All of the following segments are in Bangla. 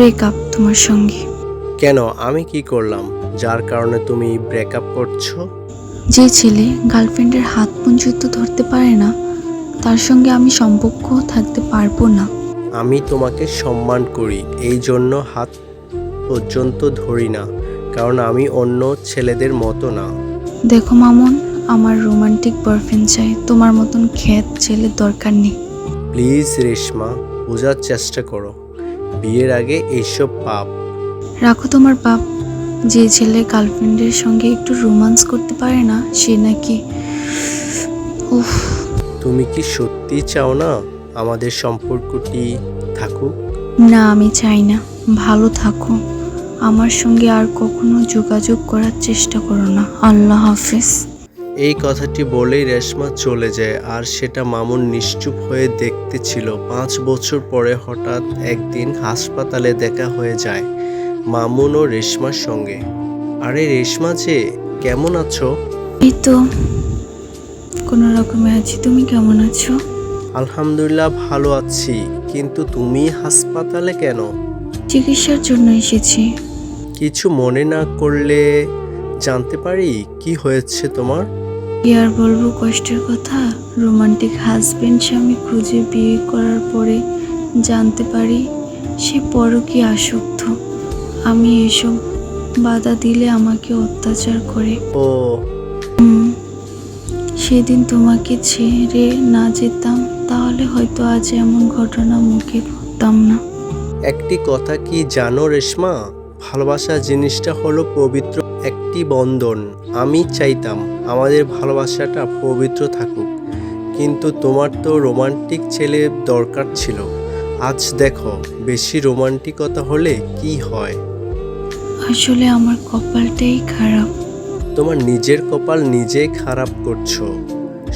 ব্রেকআপ তোমার সঙ্গে। কেন, আমি কি করলাম যার কারণে তুমি ব্রেকআপ করছো? যে ছেলে গার্লফ্রেন্ডের হাত পর্যন্ত ধরতে পারে না, তার সঙ্গে আমি সম্পর্ক থাকতে পারবো না। আমি তোমাকে সম্মান করি, এই জন্য হাত পর্যন্ত ধরি না, কারণ আমি অন্য ছেলেদের মতো না। দেখো মামুন, আমার রোমান্টিক বয়ফ্রেন্ড চাই, তোমার মতন খ্যাত ছেলের দরকার নেই। প্লিজ রেশমা, বোঝার চেষ্টা করো। বিয়ের আগে এইসব পাপ। রাখো তোমার পাপ। যে ছেলে গার্লফ্রেন্ডের সঙ্গে একটু রোমান্স করতে পারে না, সে নাকি উফ। তুমি কি সত্যি চাও না আমাদের সম্পর্কটি থাকুক? না, আমি চাই না। ভালো থাকো, আমার সঙ্গে আর কখনো যোগাযোগ করার চেষ্টা করো না। আল্লাহ হাফেজ। এই কথাটি বলেই রেশমা চলে যায়, আর সেটা মামুন নিশ্চুপ হয়ে দেখতেছিল। 5 বছর পরে হঠাৎ একদিন হাসপাতালে দেখা হয়ে যায় মামুন ও রেশমার সঙ্গে। আরে রেশমা যে, কেমন আছো? এই তো কোনো রকমে আছি, তুমি কেমন আছো? আলহামদুলিল্লাহ ভালো আছি, কিন্তু তুমি হাসপাতালে কেন? চিকিৎসার জন্য এসেছি। কিছু মনে না করলে জানতে পারি কি হয়েছে তোমার? কি আর বলবো কষ্টের কথা। রোমান্টিক হাজবেন্ড স্বামী খুঁজে বিয়ে করার পরে জানতে পারি সে পরকীয়া আসক্ত। আমি এসব বাধা দিলে আমাকে অত্যাচার করে। ও, সেদিন তোমাকে ছেড়ে না যেতাম, তাহলে হয়তো আজ এমন ঘটনা মুখে পড়তাম না। একটি কথা কি জানো রেশমা, ভালোবাসা জিনিসটা হলো পবিত্র একটি বন্ধন। আমি চাইতাম আমাদের ভালোবাসাটা পবিত্র থাকুক, কিন্তু তোমার তো রোমান্টিক ছেলে দরকার ছিল। আজ দেখো, বেশি রোমান্টিকতা হলে কি হয়। আসলে আমার কপালটাই খারাপ। তোমার নিজের কপাল নিজেই খারাপ করছো।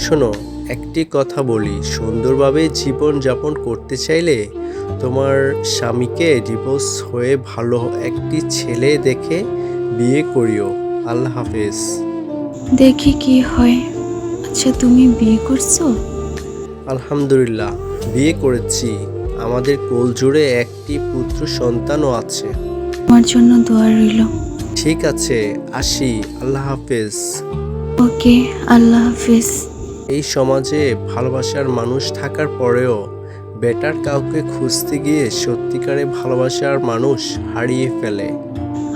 শোনো, একটি কথা বলি, সুন্দরভাবে জীবন যাপন করতে চাইলে তোমার স্বামীকে ডিভোর্স হয়ে ভালো একটি ছেলে দেখে বিয়ে করিও। আল্লাহ হাফেজ। দেখি কি হয়। আচ্ছা, তুমি বিয়ে করছো? আলহামদুলিল্লাহ, বিয়ে করেছি। আমাদের কোল জুড়ে একটি পুত্র সন্তানও আছে। আমার জন্য দোয়া রইল। ঠিক আছে, আসি। আল্লাহ হাফেজ। ওকে, আল্লাহ হাফেজ। এই সমাজে ভালোবাসার মানুষ থাকার পরেও বেটার কাউকে খুঁজতে গিয়ে সত্যিকারে ভালোবাসার মানুষ হারিয়ে ফেলে।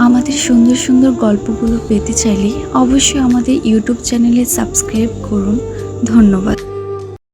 আমাদের সুন্দর সুন্দর গল্পগুলো পেতে চাইলে অবশ্যই আমাদের ইউটিউব চ্যানেলে সাবস্ক্রাইব করুন। ধন্যবাদ।